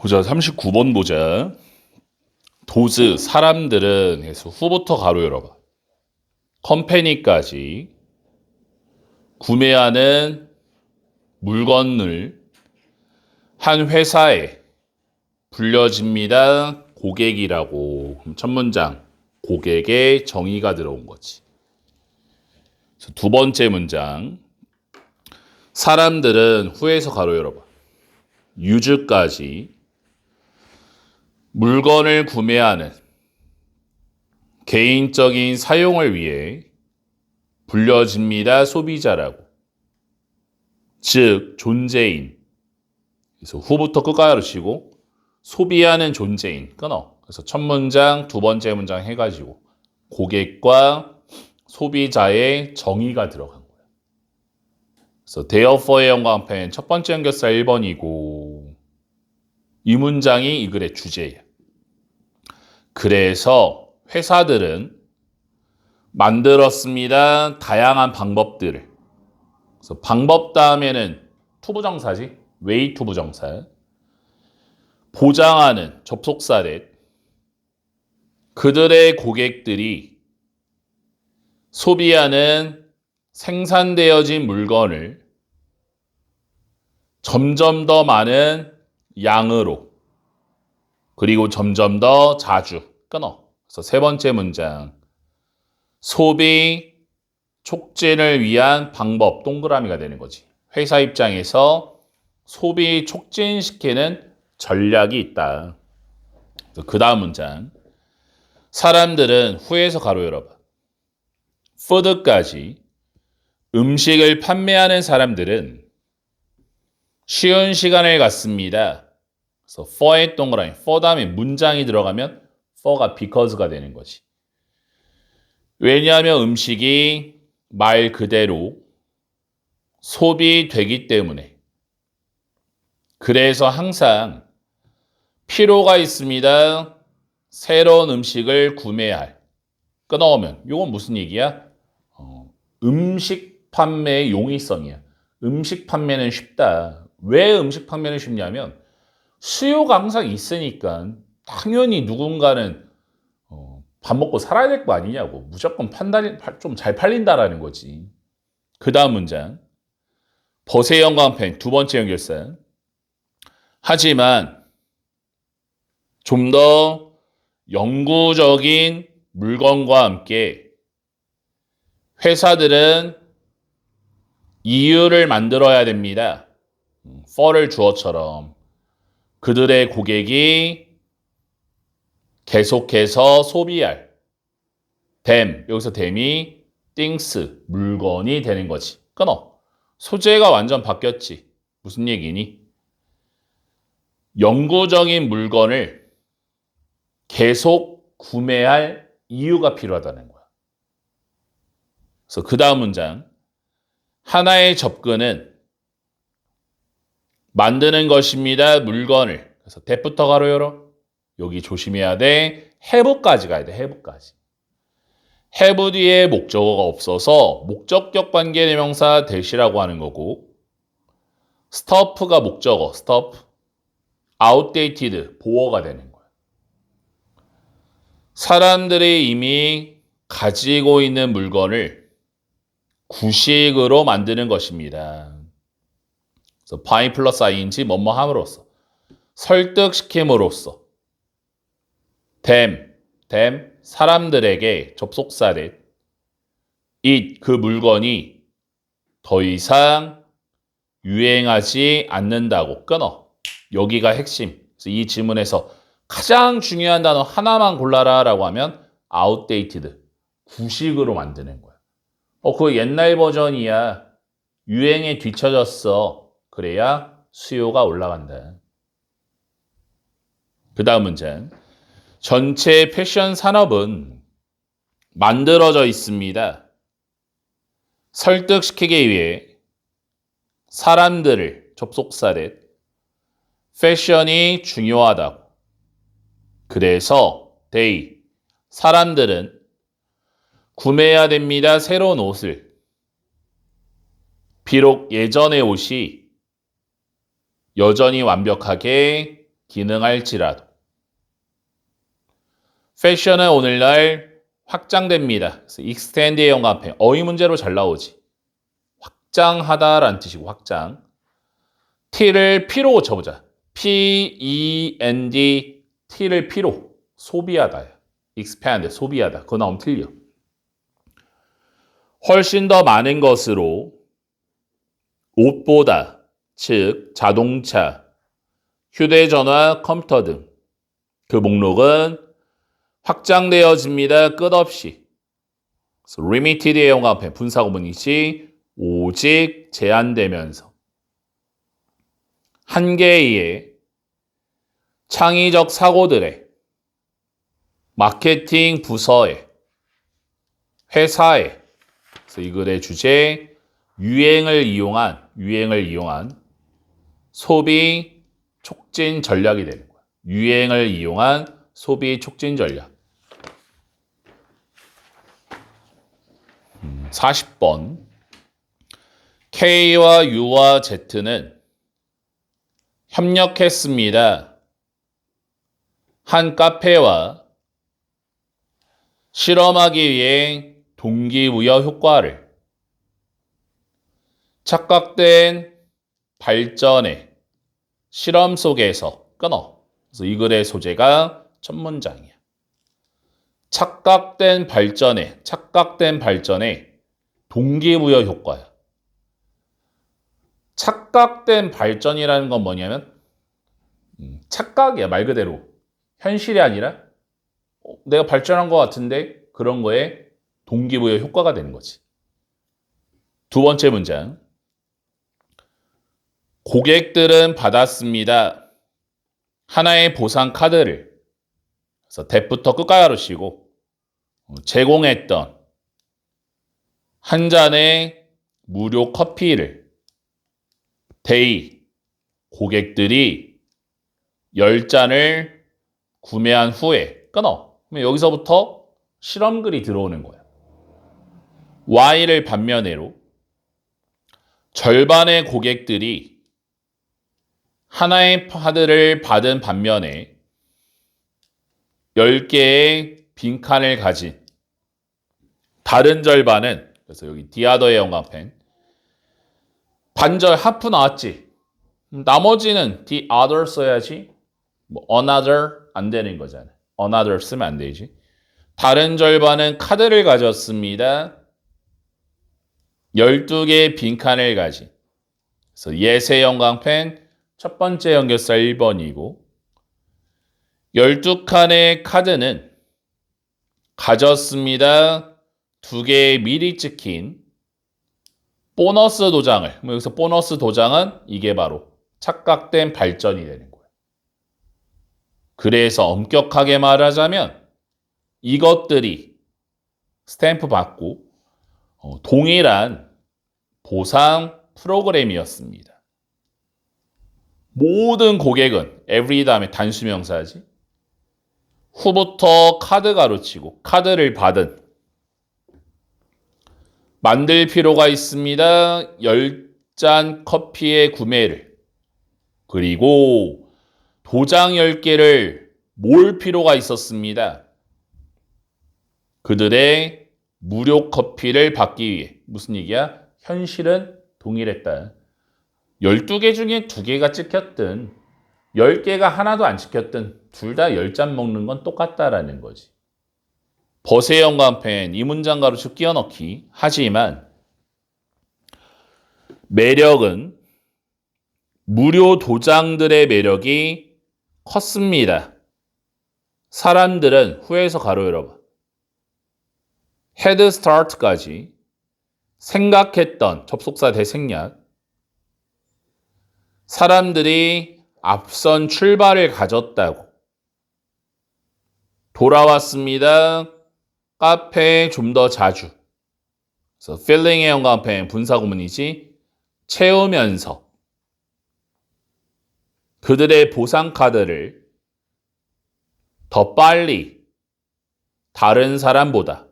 보자, 39번 보자. 도즈, 사람들은 해서 후부터 가로 열어봐. 컴퍼니까지 구매하는 물건을 한 회사에 불려집니다. 고객이라고. 그럼 첫 문장, 고객의 정의가 들어온 거지. 그래서 두 번째 문장, 사람들은 후에서 가로 열어봐. 유즈까지 물건을 구매하는 개인적인 사용을 위해 불려집니다. 소비자라고. 즉 존재인. 그래서 후부터 끝까지 치고 소비하는 존재인 끊어. 그래서 첫 문장, 두 번째 문장 해가지고 고객과 소비자의 정의가 들어간 거야. 그래서 therefore의 연관편 첫 번째 연결사 1번이고 이 문장이 이 글의 주제야. 그래서 회사들은 만들었습니다. 다양한 방법들을. 그래서 방법 다음에는 투부정사지. way 투부정사. 보장하는 접속사래. 그들의 고객들이 소비하는 생산되어진 물건을 점점 더 많은 양으로 그리고 점점 더 자주 끊어. 그래서 세 번째 문장. 소비 촉진을 위한 방법 동그라미가 되는 거지. 회사 입장에서 소비 촉진시키는 전략이 있다. 그 다음 문장. 사람들은 후에서 가로 열어봐. 푸드까지 음식을 판매하는 사람들은 쉬운 시간을 갖습니다. 그래서 for의 동그라미, for 다음에 문장이 들어가면 for가 because가 되는 거지. 왜냐하면 음식이 말 그대로 소비되기 때문에. 그래서 항상 필요가 있습니다. 새로운 음식을 구매할. 끊어오면 이건 무슨 얘기야? 음식 판매의 용이성이야. 음식 판매는 쉽다. 왜 음식 판매는 쉽냐면 수요가 항상 있으니까 당연히 누군가는 밥 먹고 살아야 될 거 아니냐고. 무조건 좀 잘 팔린다라는 거지. 그 다음 문장. 벗의 연관편 두 번째 연결사. 하지만 좀 더 영구적인 물건과 함께 회사들은 이유를 만들어야 됩니다. for를 주어처럼 그들의 고객이 계속해서 소비할 them, 여기서 them이 things, 물건이 되는 거지. 끊어. 소재가 완전 바뀌었지. 무슨 얘기니? 영구적인 물건을 계속 구매할 이유가 필요하다는 거야. 그래서 그 다음 문장. 하나의 접근은 만드는 것입니다. 물건을. 그래서 that부터 가로 열어. 여기 조심해야 돼. have까지 가야 돼. have까지. have 뒤에 목적어가 없어서 목적격 관계 대명사 that이라고 하는 거고 stuff가 목적어, stuff. outdated, 보어가 되는 거야. 사람들이 이미 가지고 있는 물건을 구식으로 만드는 것입니다. 그래서 by 플러스 ing 뭐뭐 함으로써 설득시킴으로써 them 사람들에게 접속사를 it 그 물건이 더 이상 유행하지 않는다고 끊어. 여기가 핵심. 그래서 이 지문에서 가장 중요한 단어 하나만 골라라 라고 하면 outdated, 구식으로 만드는 거야. 그거 옛날 버전이야. 유행에 뒤처졌어. 그래야 수요가 올라간다. 그 다음 문장. 전체 패션 산업은 만들어져 있습니다. 설득시키기 위해 사람들을, 접속사를 패션이 중요하다고. 그래서 they, 사람들은 구매해야 됩니다. 새로운 옷을. 비록 예전의 옷이 여전히 완벽하게 기능할지라도. 패션은 오늘날 확장됩니다. 그래서 extend의 영감편 어휘 문제로 잘 나오지. 확장하다라는 뜻이고 확장. t를 p로 고쳐보자. P-E-N-D t를 p로 소비하다야. expand 소비하다. 그거 나오면 틀려. 훨씬 더 많은 것으로 옷보다 즉 자동차, 휴대전화, 컴퓨터 등 그 목록은 확장되어집니다. 끝없이. limited의 영감편 분사구문이지 오직 제한되면서 한계의 창의적 사고들의 마케팅 부서의 회사의 그래서 이 글의 주제 유행을 이용한 소비 촉진 전략이 되는 거야. 유행을 이용한 소비 촉진 전략. 40번 K와 U와 Z는 협력했습니다. 한 카페와 실험하기 위해 동기부여 효과를 착각된 발전의 실험 속에서 끊어. 그래서 이 글의 소재가 첫 문장이야. 착각된 발전의 동기부여 효과야. 착각된 발전이라는 건 뭐냐면 착각이야. 말 그대로. 현실이 아니라 내가 발전한 것 같은데 그런 거에 동기부여 효과가 되는 거지. 두 번째 문장. 고객들은 받았습니다. 하나의 보상 카드를 그래서 대부터 끝까지 쓰고 제공했던 한 잔의 무료 커피를 데이 고객들이 10잔을 구매한 후에 끊어. 그럼 여기서부터 실험글이 들어오는 거야. Y를 반면으로 절반의 고객들이 하나의 카드를 받은 반면에 10개의 빈칸을 가진 다른 절반은 그래서 여기 디아더의 영감펜 반절 하프 나왔지. 나머지는 the other 써야지. 뭐 another 안 되는 거잖아. another 쓰면 안 되지. 다른 절반은 카드를 가졌습니다. 12개의 빈칸을 가진. 그래서 예세 영광펜 첫 번째 연결사 1번이고 12칸의 카드는 가졌습니다. 2개의 미리 찍힌 보너스 도장을 여기서 보너스 도장은 이게 바로 착각된 발전이 되는 거예요. 그래서 엄격하게 말하자면 이것들이 스탬프 받고 동일한 보상 프로그램이었습니다. 모든 고객은 every 다음에 단수명사지. 후부터 카드 가로치고 카드를 받은 만들 필요가 있습니다. 10잔 커피의 구매를 그리고 도장 10개를 몰 필요가 있었습니다. 그들의 무료 커피를 받기 위해 무슨 얘기야? 현실은 동일했다. 12개 중에 2개가 찍혔든 10개가 하나도 안 찍혔든 둘 다 10잔 먹는 건 똑같다라는 거지. 버세 영감펜 이 문장 가로치고 끼워넣기. 하지만 매력은 무료 도장들의 매력이 컸습니다. 사람들은 후에서 가로 열어봐. 헤드 스타트까지 생각했던 접속사 대생략 사람들이 앞선 출발을 가졌다고 돌아왔습니다. 카페에 좀 더 자주. 그래서 filling의 영감펜 분사구문이지 채우면서 그들의 보상카드를 더 빨리 다른 사람보다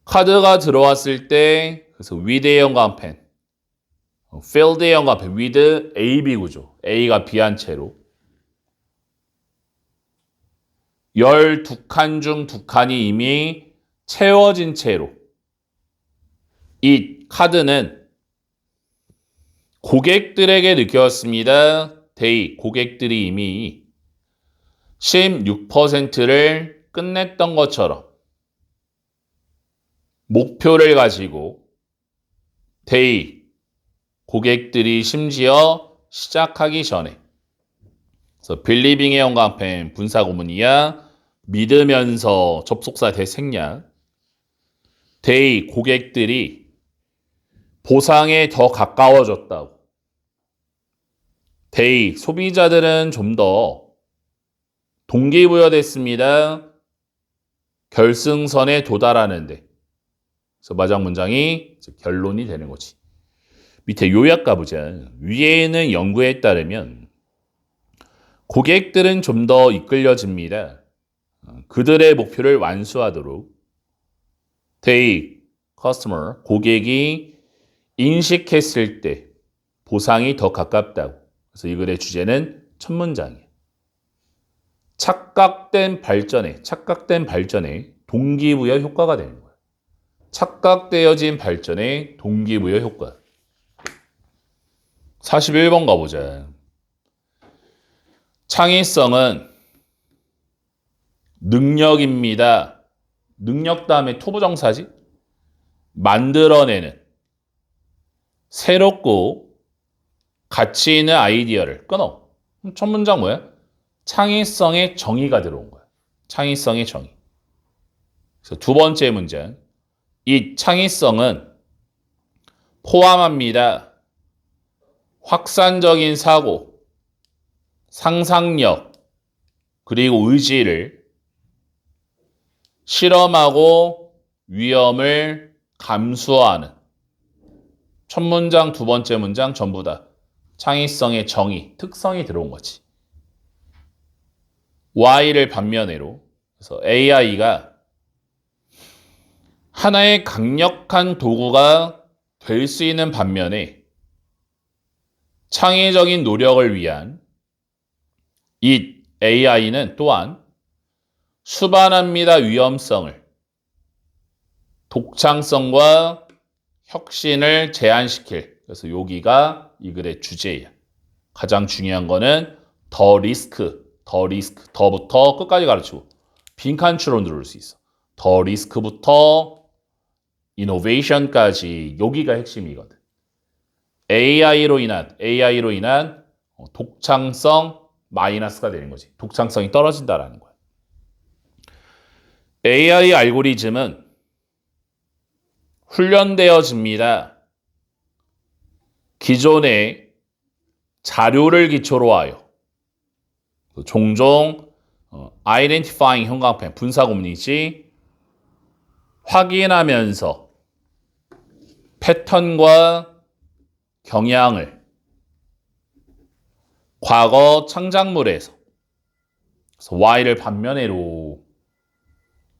카드가 들어왔을 때 그래서 with의 영감펜 filled의 영감펜 with A, B 구조 A가 B한 채로 12칸 중 2칸이 이미 채워진 채로 이 카드는 고객들에게 느꼈습니다. 고객들이 이미 16%를 끝냈던 것처럼 목표를 가지고 고객들이 심지어 시작하기 전에 그래서 빌리빙의 형광펜 분사구문이야 믿으면서 접속사 대생략 고객들이 보상에 더 가까워졌다고 소비자들은 좀 더 동기부여됐습니다. 결승선에 도달하는데 그래서 마지막 문장이 결론이 되는 거지. 밑에 요약 가보자. 위에는 연구에 따르면 고객들은 좀 더 이끌려집니다. 그들의 목표를 완수하도록 customer, 고객이 인식했을 때 보상이 더 가깝다고. 그래서 이 글의 주제는 첫 문장이에요. 착각된 발전에 동기부여 효과가 되는 거예요. 착각되어진 발전의 동기부여 효과. 41번 가보자. 창의성은 능력입니다. 능력 다음에 투부정사지? 만들어내는 새롭고 가치 있는 아이디어를 끊어. 첫 문장 뭐야? 창의성의 정의가 들어온 거야. 창의성의 정의. 그래서 두 번째 문장. 이 창의성은 포함합니다. 확산적인 사고, 상상력, 그리고 의지를 실험하고 위험을 감수하는 첫 문장, 두 번째 문장 전부 다 창의성의 정의, 특성이 들어온 거지. Y를 반면으로 그래서 AI가 하나의 강력한 도구가 될 수 있는 반면에 창의적인 노력을 위한 이 AI는 또한 수반합니다. 위험성을, 독창성과 혁신을 제한시킬. 그래서 여기가 이 글의 주제예요. 가장 중요한 거는 더부터 끝까지 가르치고 빈칸추로 누를 수 있어. 더 리스크부터 이노베이션까지 여기가 핵심이거든. AI로 인한 독창성 마이너스가 되는 거지. 독창성이 떨어진다라는 거야. AI 알고리즘은 훈련되어집니다. 기존의 자료를 기초로 하여 종종 identifying 형광펜 분사구문이지 확인하면서 패턴과 경향을 과거 창작물에서 Y를 반면으로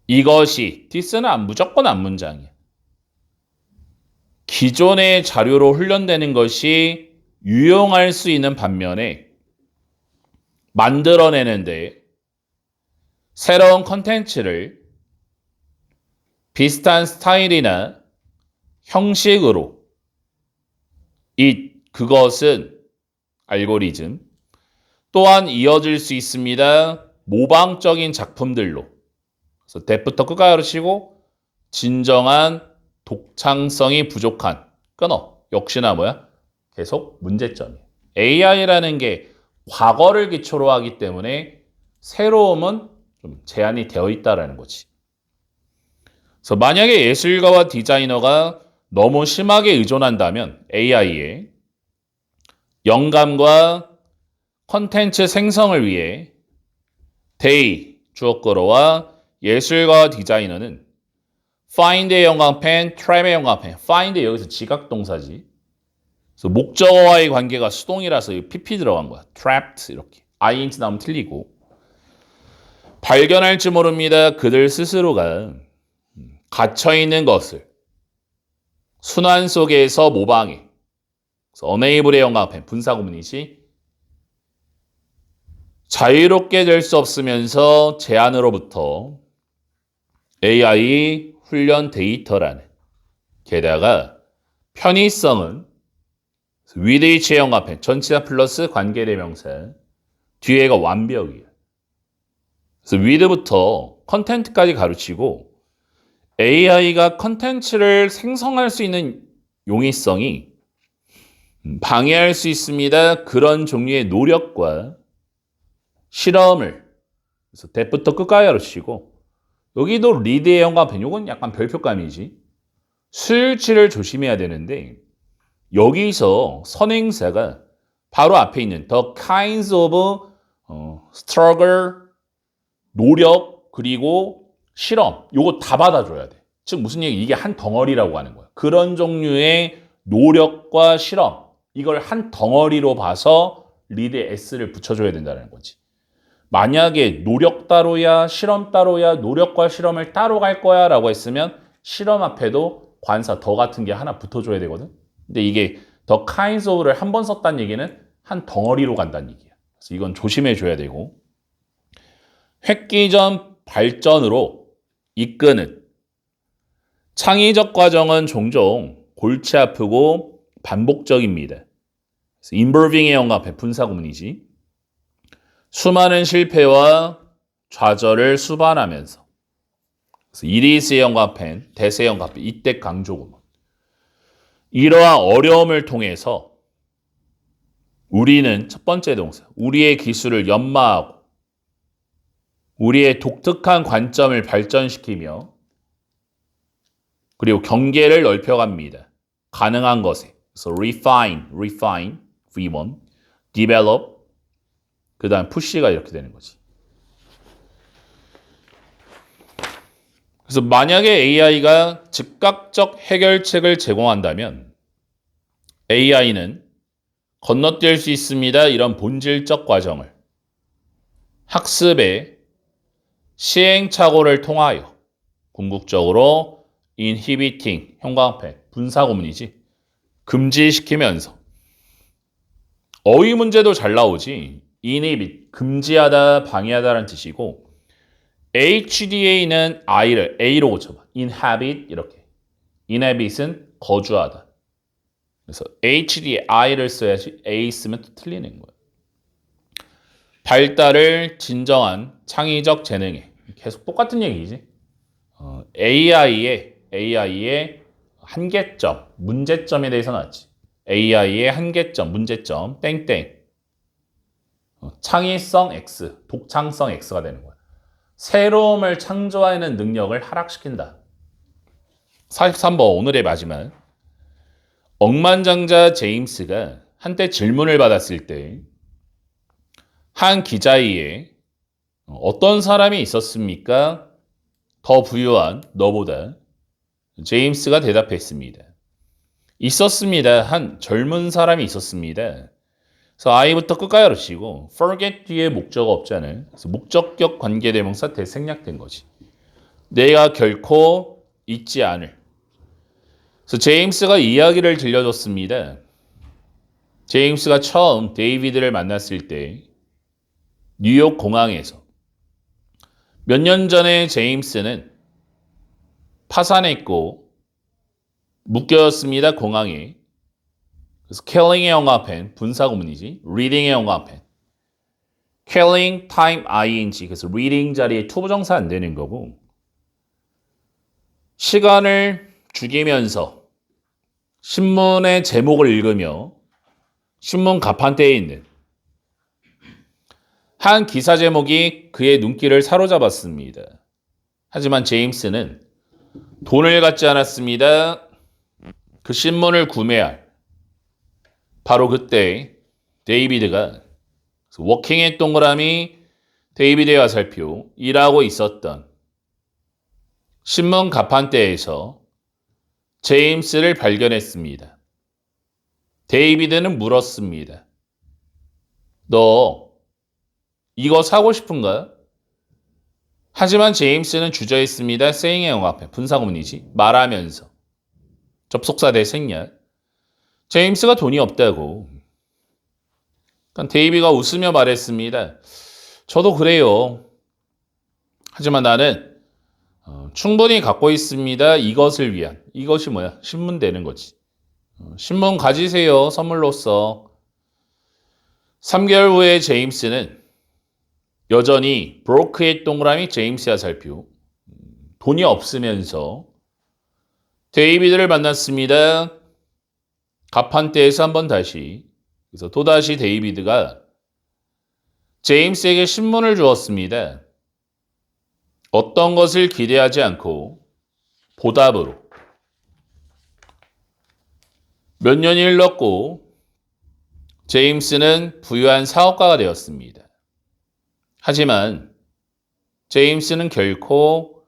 이것이 this는 무조건 앞문장이야. 기존의 자료로 훈련되는 것이 유용할 수 있는 반면에 만들어내는데 새로운 컨텐츠를 비슷한 스타일이나 형식으로 그것은 알고리즘 또한 이어질 수 있습니다. 모방적인 작품들로. 그래서 대부터 끝까지 가르치고 진정한 독창성이 부족한 끊어. 역시나 뭐야? 계속 문제점이야. AI라는 게 과거를 기초로 하기 때문에 새로움은 좀 제한이 되어 있다라는 거지. 그래서 만약에 예술가와 디자이너가 너무 심하게 의존한다면 AI에 영감과 컨텐츠 생성을 위해 주어꾸러와 예술가와 디자이너는 find의 영광펜, trap의 영광펜. find 여기서 지각동사지. 그래서 목적어와의 관계가 수동이라서 pp 들어간 거야. trapped 이렇게. ing 나오면 틀리고. 발견할지 모릅니다. 그들 스스로가 갇혀있는 것을 순환 속에서 모방해. 그래서 unable의 영광펜 분사구문이지. 자유롭게 될 수 없으면서 제한으로부터 AI 훈련 데이터라는 게다가 편의성은 with의 영합해 전치사 플러스 관계대명사 뒤에가 완벽이에요. 그래서 with부터 컨텐츠까지 가르치고 AI가 컨텐츠를 생성할 수 있는 용이성이 방해할 수 있습니다. 그런 종류의 노력과 실험을 그래서 대부터 끝까지 가르치고 여기도 리드의 영합해 이건 약간 별표감이지. 수일치를 조심해야 되는데 여기서 선행사가 바로 앞에 있는 the kinds of struggle, 노력, 그리고 실험 요거 다 받아줘야 돼. 즉 무슨 얘기? 이게 한 덩어리라고 하는 거야. 그런 종류의 노력과 실험 이걸 한 덩어리로 봐서 리드에 S를 붙여줘야 된다는 거지. 만약에 노력 따로야 실험 따로야 노력과 실험을 따로 갈 거야 라고 했으면 실험 앞에도 관사 더 같은 게 하나 붙어줘야 되거든. 근데 이게 the kinds of를 한 번 썼다는 얘기는 한 덩어리로 간다는 얘기야. 그래서 이건 조심해 줘야 되고 획기적 발전으로 이끄는 창의적 과정은 종종 골치 아프고 반복적입니다. 그래서 involving의 영합해 분사구문이지. 수많은 실패와 좌절을 수반하면서 그래서 이리스의 영합한 대세 영합 이때 강조구문. 이러한 어려움을 통해서 우리는 첫 번째 동사 우리의 기술을 연마하고 우리의 독특한 관점을 발전시키며 그리고 경계를 넓혀갑니다. 가능한 것에 그래서 refine, V1, develop 그 다음 push가 이렇게 되는 거지. 그래서 만약에 AI가 즉각적 해결책을 제공한다면 AI는 건너뛸 수 있습니다. 이런 본질적 과정을 학습의 시행착오를 통하여 궁극적으로 inhibiting, 형광펜, 분사구문이지 금지시키면서 어휘 문제도 잘 나오지 inhibit, 금지하다, 방해하다라는 뜻이고 HDA는 I를 A로 고쳐봐. inhabit 이렇게. inhabit은 거주하다. 그래서 HDA I를 써야지 A 쓰면 또 틀리는 거예요. 발달을 진정한 창의적 재능에 계속 똑같은 얘기지. AI의 한계점, 문제점에 대해서 나왔지. AI의 한계점, 문제점, 땡땡. 창의성 X, 독창성 X가 되는 거야. 새로움을 창조하는 능력을 하락시킨다. 43번 오늘의 마지막. 억만장자 제임스가 한때 질문을 받았을 때 한 기자에게 어떤 사람이 있었습니까? 더 부유한 너보다. 제임스가 대답했습니다. 있었습니다. 한 젊은 사람이 있었습니다. 그래서 I부터 끝까지 가르치고 forget 뒤에 목적어 없잖아요. 그래서 목적격 관계대명사 대생략된 거지. 내가 결코 잊지 않을. 그래서 제임스가 이야기를 들려줬습니다. 제임스가 처음 데이비드를 만났을 때 뉴욕 공항에서 몇 년 전에 제임스는 파산했고 묶였습니다. 공항에. 그래서 killing의 영어펜 분사구문이지. reading의 영어펜. killing time ing 그래서 reading 자리에 투부정사 안 되는 거고 시간을 죽이면서 신문의 제목을 읽으며 신문 가판대에 있는 한 기사 제목이 그의 눈길을 사로잡았습니다. 하지만 제임스는 돈을 갖지 않았습니다. 그 신문을 구매할 바로 그때 데이비드가 워킹의 동그라미 데이비드의 화살표 일하고 있었던 신문 가판대에서 제임스를 발견했습니다. 데이비드는 물었습니다. 너 이거 사고 싶은가? 하지만 제임스는 주저했습니다. saying의 영어앞에 분사구문이지. 말하면서. 접속사 대생략. 제임스가 돈이 없다고. 그러니까 데이비가 웃으며 말했습니다. 저도 그래요. 하지만 나는 충분히 갖고 있습니다. 이것을 위한. 이것이 뭐야? 신문 되는 거지. 신문 가지세요. 선물로서. 3개월 후에 제임스는 여전히 브로크의 동그라미 제임스와 살표. 돈이 없으면서 데이비드를 만났습니다. 가판대에서 한번 다시. 그래서 또다시 데이비드가 제임스에게 신문을 주었습니다. 어떤 것을 기대하지 않고 보답으로. 몇 년이 흘렀고 제임스는 부유한 사업가가 되었습니다. 하지만 제임스는 결코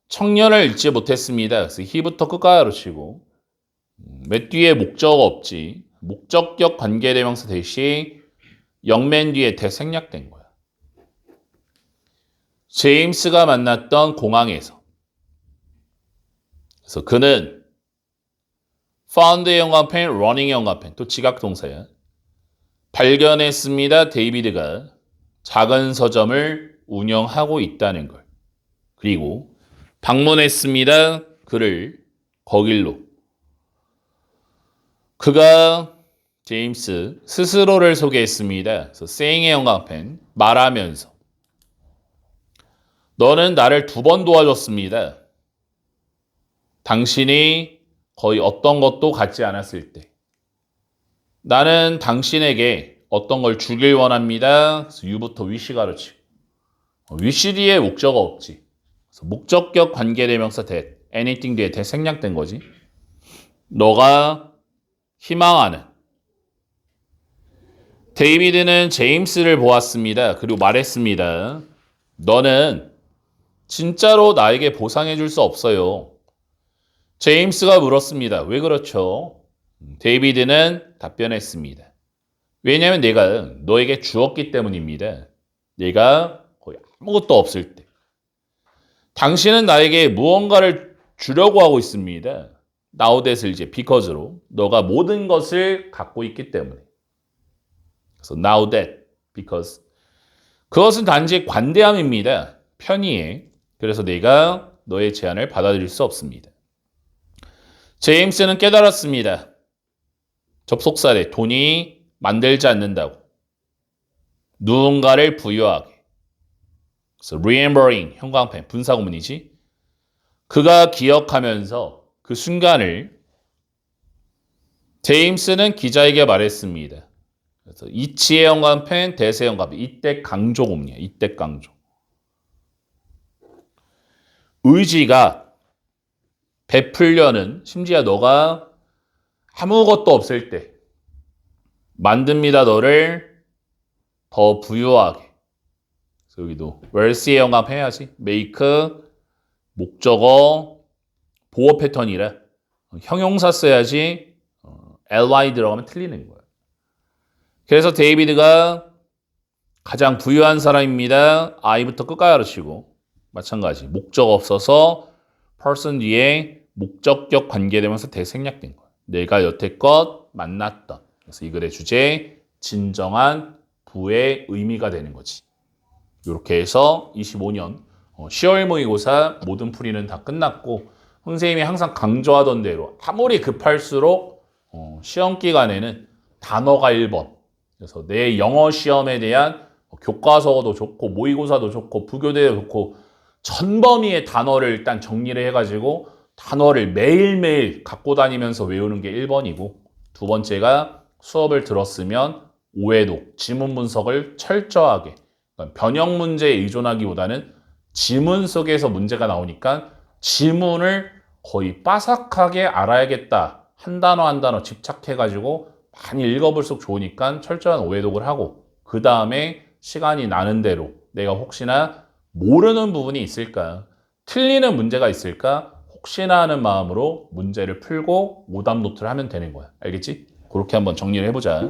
청년을 잃지 못했습니다. 그래서 희부터 끝까지 가르치고 몇 뒤에 목적 없지. 목적격 관계대명사 대시 영맨 뒤에 대생략된 거야. 제임스가 만났던 공항에서. 그래서 그는 found의 연관펜, running의 연관펜, 또 지각동사야. 발견했습니다. 데이비드가 작은 서점을 운영하고 있다는 걸. 그리고 방문했습니다. 그를 거길로. 그가 제임스 스스로를 소개했습니다. 그래서 saying의 연관펜, 말하면서. 너는 나를 2번 도와줬습니다. 당신이 거의 어떤 것도 갖지 않았을 때. 나는 당신에게 어떤 걸 주길 원합니다. 그래서 you부터 wish 가르치고. wish 뒤에 목적어 없지. 그래서 목적격 관계대명사 that, anything 뒤에 that 생략된 거지. 너가 희망하는. 데이비드는 제임스를 보았습니다. 그리고 말했습니다. 너는 진짜로 나에게 보상해 줄 수 없어요. 제임스가 물었습니다. 왜 그렇죠? 데이비드는 답변했습니다. 왜냐하면 내가 너에게 주었기 때문입니다. 내가 거의 아무것도 없을 때. 당신은 나에게 무언가를 주려고 하고 있습니다. Now that을 이제 because로 너가 모든 것을 갖고 있기 때문에. 그래서 now that, because. 그것은 단지 관대함입니다. 편의에. 그래서 내가 너의 제안을 받아들일 수 없습니다. 제임스는 깨달았습니다. 접속사래 돈이 만들지 않는다고. 누군가를 부유하게. 그래서 remembering, 형광펜, 분사구문이지. 그가 기억하면서 그 순간을 제임스는 기자에게 말했습니다. 그래서 이치의 형광펜, 대세 형광펜, 이때 강조구문이야. 이때 강조. 의지가 베풀려는 심지어 너가 아무것도 없을 때 만듭니다. 너를 더 부유하게. 그래서 여기도 wealthy의 영감 해야지. make 목적어 보어 패턴이라 형용사 써야지 ly 들어가면 틀리는 거야. 그래서 데이비드가 가장 부유한 사람입니다. I부터 끝까지 가르치고 마찬가지 목적 없어서 person 뒤에 목적격 관계되면서 대생략된 거야. 내가 여태껏 만났던. 그래서 이 글의 주제 진정한 부의 의미가 되는 거지. 이렇게 해서 25년 10월 모의고사 모든 풀이는 다 끝났고 선생님이 항상 강조하던 대로 아무리 급할수록 시험 기간에는 단어가 1번. 그래서 내 영어 시험에 대한 교과서도 좋고 모의고사도 좋고 부교대도 좋고 전범위의 단어를 일단 정리를 해가지고 단어를 매일매일 갖고 다니면서 외우는 게 1번이고 두 번째가 수업을 들었으면 오해독, 지문 분석을 철저하게 그러니까 변형 문제에 의존하기보다는 지문 속에서 문제가 나오니까 지문을 거의 빠삭하게 알아야겠다. 한 단어 한 단어 집착해가지고 많이 읽어볼수록 좋으니까 철저한 오해독을 하고 그 다음에 시간이 나는 대로 내가 혹시나 모르는 부분이 있을까? 틀리는 문제가 있을까? 혹시나 하는 마음으로 문제를 풀고 오답 노트를 하면 되는 거야. 알겠지? 그렇게 한번 정리를 해보자.